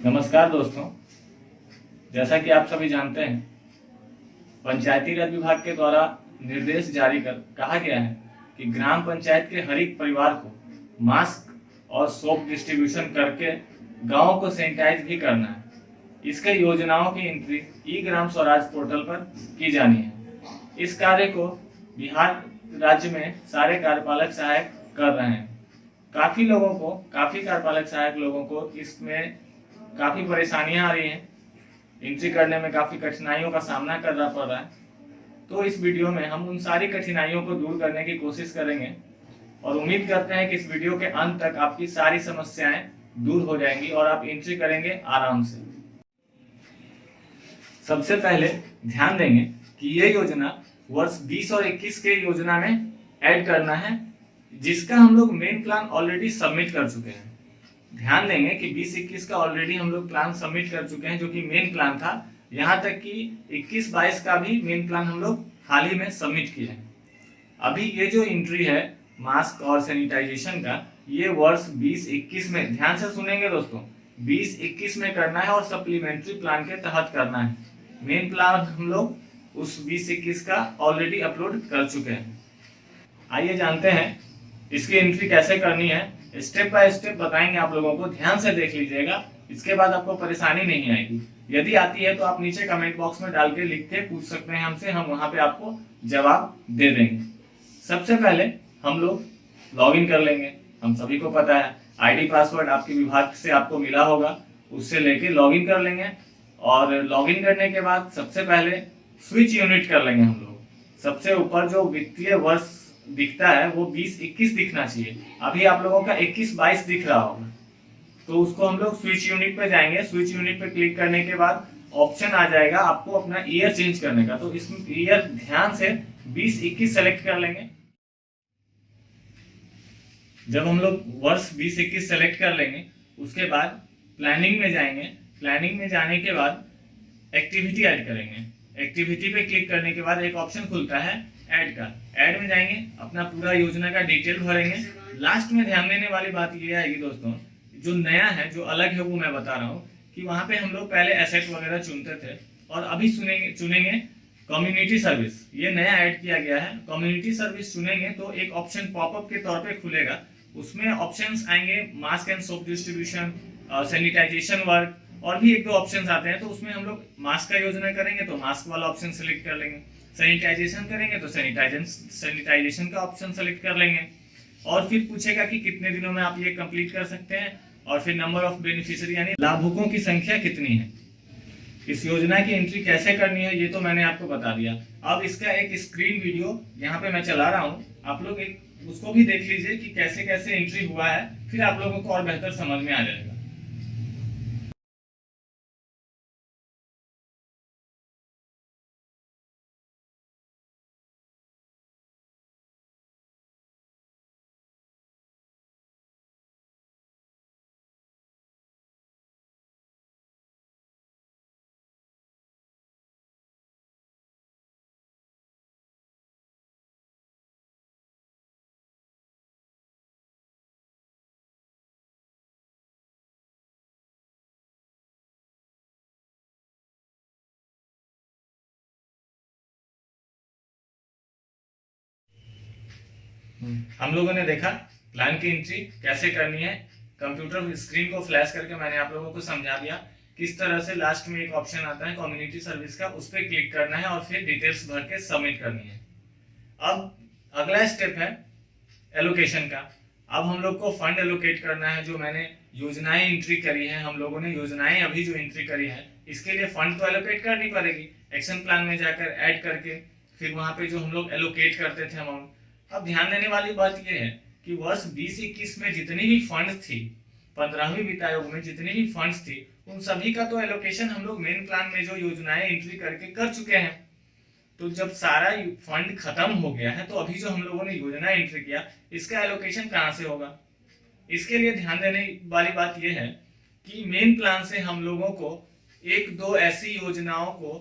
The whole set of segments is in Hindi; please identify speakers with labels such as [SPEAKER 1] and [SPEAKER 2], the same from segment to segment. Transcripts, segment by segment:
[SPEAKER 1] नमस्कार दोस्तों, जैसा कि आप सभी जानते हैं, पंचायती राज विभाग के द्वारा निर्देश जारी कर कहा गया है कि ग्राम पंचायत के हर एक परिवार को मास्क और सोप डिस्ट्रीब्यूशन करके गांव को सैनिटाइज भी करना है। इसके योजनाओं की एंट्री ई ग्राम स्वराज पोर्टल पर की जानी है। इस कार्य को बिहार राज्य में सारे कार्यपालक सहायक कर रहे हैं। काफी कार्यपालक सहायक लोगों को इसमें काफी परेशानियां आ रही हैं, एंट्री करने में काफी कठिनाइयों का सामना करना पड़ रहा है। तो इस वीडियो में हम उन सारी कठिनाइयों को दूर करने की कोशिश करेंगे और उम्मीद करते हैं कि इस वीडियो के अंत तक आपकी सारी समस्याएं दूर हो जाएंगी और आप एंट्री करेंगे आराम से। सबसे पहले ध्यान देंगे कि ये योजना वर्ष 20 और 21 के योजना में ऐड करना है, जिसका हम लोग मेन प्लान ऑलरेडी सबमिट कर चुके हैं। ध्यान देंगे कि 20-21 का ऑलरेडी हम लोग प्लान सबमिट कर चुके हैं, जो कि मेन प्लान था। यहाँ तक कि 21-22 का भी मेन प्लान हम लोग हाल ही में सबमिट किए हैं। अभी ये जो एंट्री है मास्क और सैनिटाइजेशन का, ये वर्ष 20-21 में, ध्यान से सुनेंगे दोस्तों, 20-21 में करना है और सप्लीमेंट्री प्लान के तहत करना है। मेन प्लान हम लोग उस 20-21 का ऑलरेडी अपलोड कर चुके हैं। आइए जानते हैं इसकी एंट्री कैसे करनी है। स्टेप बाय स्टेप बताएंगे आप लोगों को, ध्यान से देख लीजिएगा, इसके बाद आपको परेशानी नहीं आएगी। यदि आती है तो आप नीचे कमेंट बॉक्स में डाल के लिख के पूछ सकते हैं हमसे, हम वहां पे आपको जवाब दे देंगे। सबसे पहले हम लोग लॉगिन कर लेंगे। हम सभी को पता है आईडी पासवर्ड आपके विभाग से आपको मिला होगा, उससे लेके लॉगिन कर लेंगे। और लॉगिन करने के बाद सबसे पहले स्विच यूनिट कर लेंगे हम लोग। सबसे ऊपर जो वित्तीय वर्ष दिखता है वो 20-21 दिखना चाहिए। अभी आप लोगों का 21-22 दिख रहा होगा, तो उसको हम लोग स्विच यूनिट पे जाएंगे। स्विच यूनिट पे क्लिक करने के बाद ऑप्शन आ जाएगा आपको अपना ईयर चेंज करने का, तो इसमें ईयर ध्यान से 20-21 सेलेक्ट कर लेंगे। जब हम लोग वर्ष 20-21 सेलेक्ट कर लेंगे, उसके बाद प्लानिंग में जाएंगे। प्लानिंग में जाने के बाद एक्टिविटी ऐड करेंगे। एक्टिविटी पे क्लिक करने के बाद एक ऑप्शन खुलता है ऐड का। ऐड में जाएंगे, अपना पूरा योजना का डिटेल भरेंगे। लास्ट में ध्यान देने वाली बात ये आएगी दोस्तों, जो नया है, जो अलग है, वो मैं बता रहा हूँ कि वहां पे हम लोग पहले एसेट वगैरह चुनते थे और अभी चुनेंगे कम्युनिटी सर्विस। ये नया ऐड किया गया है। कम्युनिटी सर्विस चुनेंगे तो एक ऑप्शन पॉपअप के तौर पे खुलेगा। उसमें ऑप्शंस आएंगे mask and soap distribution, sanitization work, और भी 1-2 ऑप्शंस आते हैं। तो उसमें हम लोग मास्क का योजना करेंगे तो मास्क वाला ऑप्शन सेलेक्ट कर लेंगे। सैनिटाइजेशन करेंगे तो सैनिटाइजेशन का ऑप्शन सेलेक्ट कर लेंगे। और फिर पूछेगा कि कितने दिनों में आप ये कंप्लीट कर सकते हैं, और फिर नंबर ऑफ बेनिफिशियरी यानी लाभुकों की संख्या कितनी है। इस योजना की एंट्री कैसे करनी है ये तो मैंने आपको बता दिया। अब इसका एक स्क्रीन वीडियो यहाँ पे मैं चला रहा हूँ, आप लोग उसको भी देख लीजिए कि कैसे कैसे एंट्री हुआ है, फिर आप लोगों को और बेहतर समझ में आ जाएगा। हम लोगों ने देखा प्लान की एंट्री कैसे करनी है। कंप्यूटर स्क्रीन को फ्लैश करके मैंने आप लोगों को समझा दिया किस तरह से। लास्ट में एक ऑप्शन आता है कम्युनिटी सर्विस का, उस पर क्लिक करना है और फिर डिटेल्स भर के सबमिट करनी है। अब अगला स्टेप है एलोकेशन का। अब हम लोग को फंड एलोकेट करना है। जो मैंने योजनाएं एंट्री करी है, हम लोगों ने योजनाएं अभी जो एंट्री करी है, इसके लिए फंड तो एलोकेट करनी पड़ेगी। एक्शन प्लान में जाकर ऐड करके फिर वहां पे जो हम लोग एलोकेट करते थे अमाउंट। अब ध्यान देने वाली बात यह है कि वर्ष 20-21 में जितनी भी फंड थी, 15वीं वित्त आयोग में जितनी भी फंड्स थी, उन सभी का तो एलोकेशन हम लोग मेन प्लान में जो योजनाएं एंट्री करके कर चुके हैं। तो जब सारा फंड खत्म हो गया है, तो अभी जो हम लोगों ने योजना एंट्री किया, इसका एलोकेशन कहां से होगा। इसके लिए ध्यान देने वाली बात यह है कि मेन प्लान से हम लोगों को 1-2 ऐसी योजनाओं को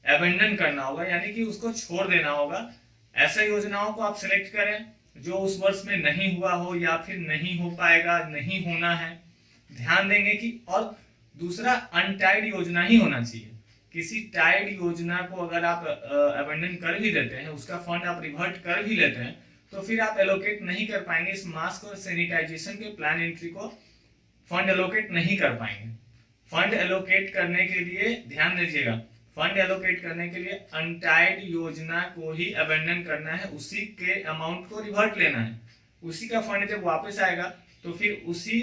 [SPEAKER 1] अबेंडन करना होगा, यानी कि उसको छोड़ देना होगा। ऐसे योजनाओं को आप सिलेक्ट करें जो उस वर्ष में नहीं हुआ हो या फिर नहीं हो पाएगा, नहीं होना है। ध्यान देंगे कि और दूसरा अनटाइड योजना ही होना चाहिए। किसी टाइड योजना को अगर आप अबेंडन कर भी देते हैं, उसका फंड आप रिवर्ट कर भी लेते हैं, तो फिर आप एलोकेट नहीं कर पाएंगे इस मास्क और सैनिटाइजेशन के प्लान एंट्री को, फंड एलोकेट नहीं कर पाएंगे। फंड एलोकेट करने के लिए ध्यान दीजिएगा, फंड एलोकेट करने के लिए अनटाइड योजना को ही अबेंडन करना है, उसी के अमाउंट को रिवर्ट लेना है। उसी का फंड जब वापस आएगा तो फिर उसी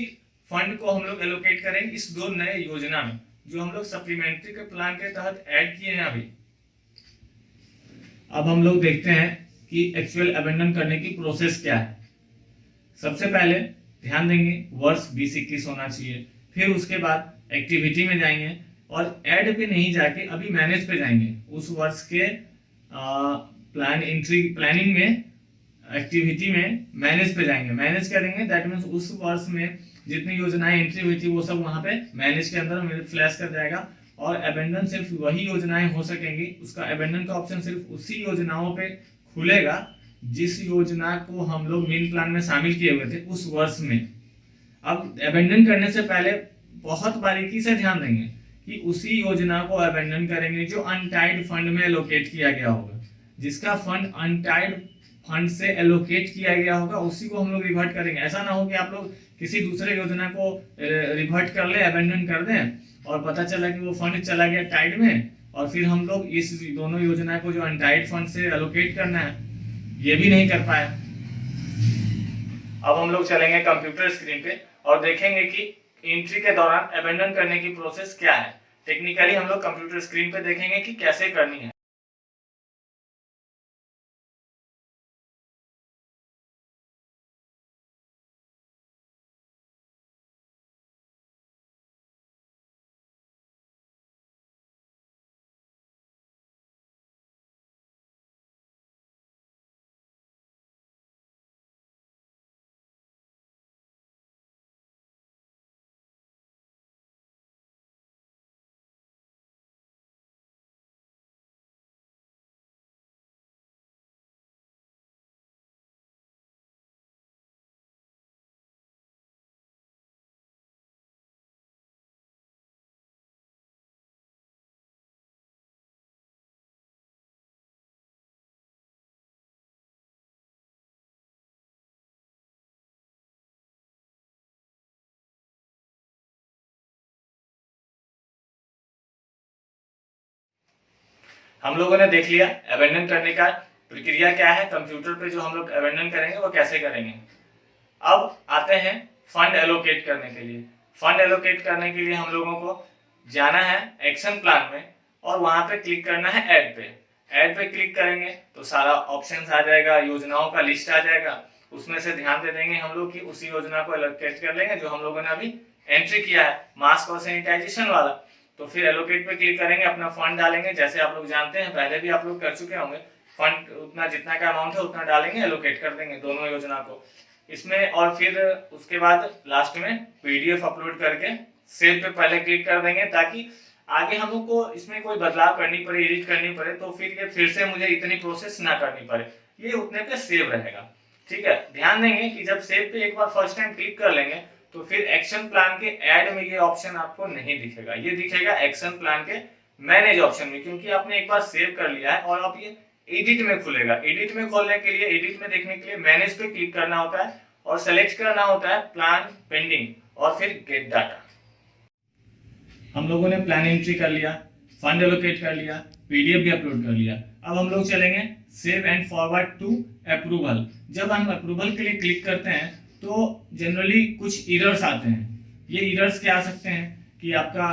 [SPEAKER 1] फंड को हम लोग एलोकेट करेंगे इस दो नए योजना में, जो हम लोग सप्लीमेंट्री के प्लान के तहत ऐड किए हैं अभी। अब हम लोग देखते हैं कि एक्चुअल अबेंडन करने की प्रोसेस क्या है। सबसे पहले ध्यान देंगे वर्ष 2021 होना चाहिए, फिर उसके बाद एक्टिविटी में जाएंगे और ऐड पे नहीं जाके अभी मैनेज पे जाएंगे। उस वर्ष के प्लानिंग में, एक्टिविटी में मैनेज पे जाएंगे, मैनेज करेंगे। दैट मीन्स उस वर्ष में जितनी योजनाएं एंट्री हुई थी वो सब वहां पे मैनेज के अंदर फ्लैश कर जाएगा, और अबेंडन सिर्फ वही योजनाएं हो सकेंगी। उसका अबेंडन का ऑप्शन सिर्फ उसी योजनाओं पे खुलेगा जिस योजना को हम लोग मेन प्लान में शामिल किए हुए थे उस वर्ष में। अब अबेंडन करने से पहले बहुत बारीकी से ध्यान देंगे कि उसी योजना को अबेंडन करेंगे जो अनटाइड फंड में एलोकेट किया गया होगा। जिसका फंड अनटाइड फंड से एलोकेट किया गया होगा उसी को हम लोग रिवर्ट करेंगे। ऐसा ना हो कि आप लोग किसी दूसरे योजना को रिवर्ट कर ले, अबेंडन कर दें, और पता चला कि वो फंड चला गया टाइड में, और फिर हम लोग इस दोनों योजना को जो अनटाइड फंड से एलोकेट करना है ये भी नहीं कर पाए। अब हम लोग चलेंगे कंप्यूटर स्क्रीन पे और देखेंगे कि एंट्री के दौरान अबेंडन करने की प्रोसेस क्या है। टेक्निकली हम लोग कंप्यूटर स्क्रीन पे देखेंगे कि कैसे करनी है। हम लोगों ने देख लिया अबेंडन करने का प्रक्रिया क्या है, कंप्यूटर पे जो हम लोग अबेंडन करेंगे वो कैसे करेंगे। अब आते हैं फंड एलोकेट करने के लिए। फंड एलोकेट करने के लिए हम लोगों को जाना है एक्शन प्लान में और वहां पे क्लिक करना है ऐड पे। ऐड पे क्लिक करेंगे तो सारा ऑप्शंस आ जाएगा, योजनाओं का लिस्ट आ जाएगा। उसमें से ध्यान दे देंगे हम लोग कि उसी योजना को एलोकेट कर लेंगे जो हम लोगों ने अभी एंट्री किया है, मास्क और सैनिटाइजेशन वाला। तो फिर एलोकेट पे क्लिक करेंगे, अपना फंड डालेंगे। जैसे आप लोग जानते हैं, पहले भी आप लोग कर चुके होंगे, फंड उतना जितना का अमाउंट है उतना डालेंगे, एलोकेट कर देंगे दोनों योजना को इसमें। और फिर उसके बाद लास्ट में पीडीएफ अपलोड करके सेव पे पहले क्लिक कर देंगे, ताकि आगे हम लोग को इसमें कोई बदलाव करनी पड़े, एडिट करनी पड़े तो फिर से मुझे इतनी प्रोसेस ना करनी पड़े, ये उतने पे सेव रहेगा। ठीक है, ध्यान देंगे कि जब सेव पे एक बार फर्स्ट टाइम क्लिक कर लेंगे तो फिर एक्शन प्लान के ऐड में ये ऑप्शन आपको नहीं दिखेगा, ये दिखेगा एक्शन प्लान के मैनेज ऑप्शन में, क्योंकि आपने एक बार सेव कर लिया है। और अब ये एडिट में खुलेगा। एडिट में खोलने के लिए, एडिट में देखने के लिए मैनेज पे क्लिक करना होता है और सेलेक्ट करना होता है प्लान पेंडिंग और फिर गेट डाटा। हम लोगों ने प्लान एंट्री कर लिया, फंड एलोकेट कर लिया, पीडीएफ भी अपलोड कर लिया। अब हम लोग चलेंगे save and forward to approval. जब हम अप्रूवल के लिए क्लिक करते हैं तो जनरली कुछ एरर्स आते हैं। ये एरर्स क्या आ सकते हैं कि आपका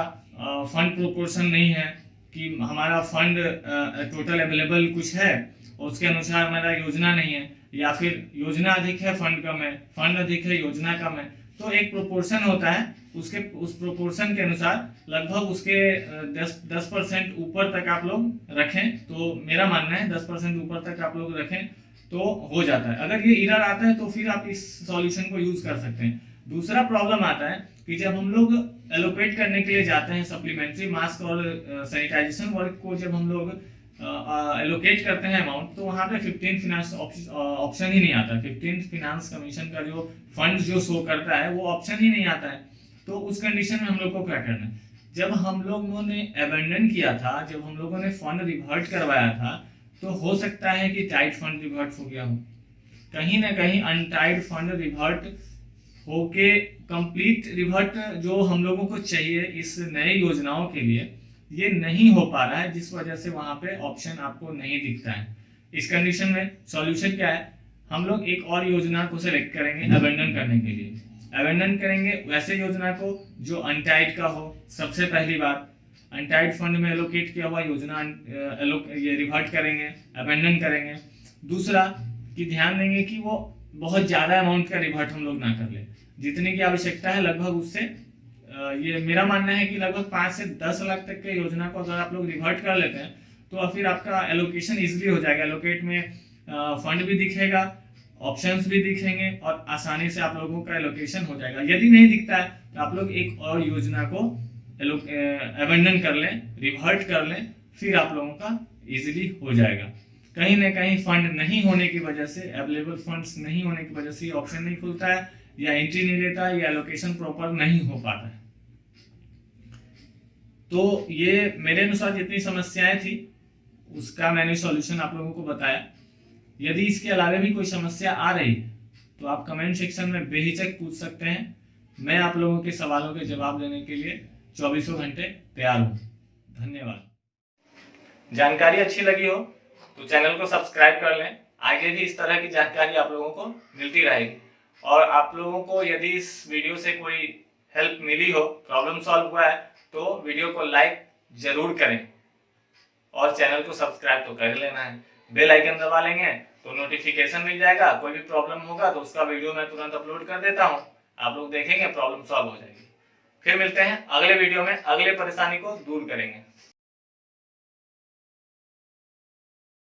[SPEAKER 1] फंड प्रोपोर्शन नहीं है, कि हमारा फंड टोटल अवेलेबल कुछ है और उसके अनुसार हमारा योजना नहीं है, या फिर योजना अधिक है फंड कम है, फंड अधिक है योजना कम है। तो एक प्रोपोर्शन होता है, उस प्रोपोर्शन के अनुसार लगभग उसके 10% ऊपर तक आप लोग रखें। तो मेरा मानना है 10% ऊपर तक आप लोग रखें तो हो जाता है। अगर ये एरर आता है तो फिर आप इस सॉल्यूशन को यूज कर सकते हैं। दूसरा प्रॉब्लम आता है कि जब हम लोग एलोकेट करने के लिए जाते हैं सप्लीमेंट्री मास्क और सैनिटाइजेशन वर्क को, जब हम लोग एलोकेट करते हैं अमाउंट, तो वहां पे 15 फिनांस ऑप्शन ही नहीं आता। 15 फिनांस कमीशन का जो फंड जो शो करता है वो ऑप्शन ही नहीं आता है। तो उस कंडीशन में हम लोग को क्या करना है, जब हम लोगों ने अबेंडन किया था, जब हम लोगों ने फंड रिवर्ट करवाया था, तो हो सकता है कि टाइड फंड रिवर्ट हो गया हो, कहीं ना कहीं अनटाइड फंड रिवर्ट होके कंप्लीट रिवर्ट जो हम लोगों को चाहिए इस नए योजनाओं के लिए ये नहीं हो पा रहा है, जिस वजह से वहां पे ऑप्शन आपको नहीं दिखता है। इस कंडीशन में सॉल्यूशन क्या है, हम लोग एक और योजना को सेलेक्ट करेंगे अबेंडन करने के लिए। अबेंडन करेंगे वैसे योजना को जो अनटाइड का हो। सबसे पहली बात, अनटाइड फंड में एलोकेट किया हुआ योजना ये रिवर्ट करेंगे, अबेंडन करेंगे। दूसरा कि ध्यान देंगे कि वो बहुत ज़्यादा अमाउंट का रिवर्ट हम लोग ना कर ले, जितने की आवश्यकता है लगभग उससे ये मेरा मानना है कि लगभग 5 से 10 लाख तक के योजना को अगर आप लोग रिवर्ट कर लेते हैं तो फिर आपका एलोकेशन इजीली हो जाएगा। एलोकेट में फंड भी दिखेगा, ऑप्शंस भी दिखेंगे और आसानी से आप लोगों का एलोकेशन हो जाएगा। यदि नहीं दिखता है तो आप लोग एक और योजना को अबेंडन कर लें, रिवर्ट कर लें, फिर आप लोगों का इजीली हो जाएगा। कहीं ना कहीं फंड नहीं होने की वजह से, अवेलेबल फंड्स नहीं होने की वजह से ये ऑप्शन नहीं खुलता है, या एंट्री नहीं लेता है, या एलोकेशन प्रॉपर नहीं हो पाता है। तो ये मेरे अनुसार जितनी समस्याएं थी उसका मैंने सॉल्यूशन आप लोगों को बताया। यदि इसके अलावा भी कोई समस्या आ रही है तो आप कमेंट सेक्शन में बेहिचक पूछ सकते हैं। मैं आप लोगों के सवालों के जवाब देने के लिए 24 घंटे तैयार हूँ। धन्यवाद। जानकारी अच्छी लगी हो तो चैनल को सब्सक्राइब कर लें, आगे भी इस तरह की जानकारी आप लोगों को मिलती रहेगी। और आप लोगों को यदि इस वीडियो से कोई हेल्प मिली हो, प्रॉब्लम सॉल्व हुआ है, तो वीडियो को लाइक जरूर करें और चैनल को सब्सक्राइब तो कर लेना है। बेल आइकन दबा लेंगे तो नोटिफिकेशन मिल जाएगा, कोई भी प्रॉब्लम होगा तो उसका वीडियो मैं तुरंत अपलोड कर देता हूँ, आप लोग देखेंगे प्रॉब्लम सॉल्व हो जाएगी। फिर मिलते हैं अगले वीडियो में, अगले परेशानी को दूर करेंगे।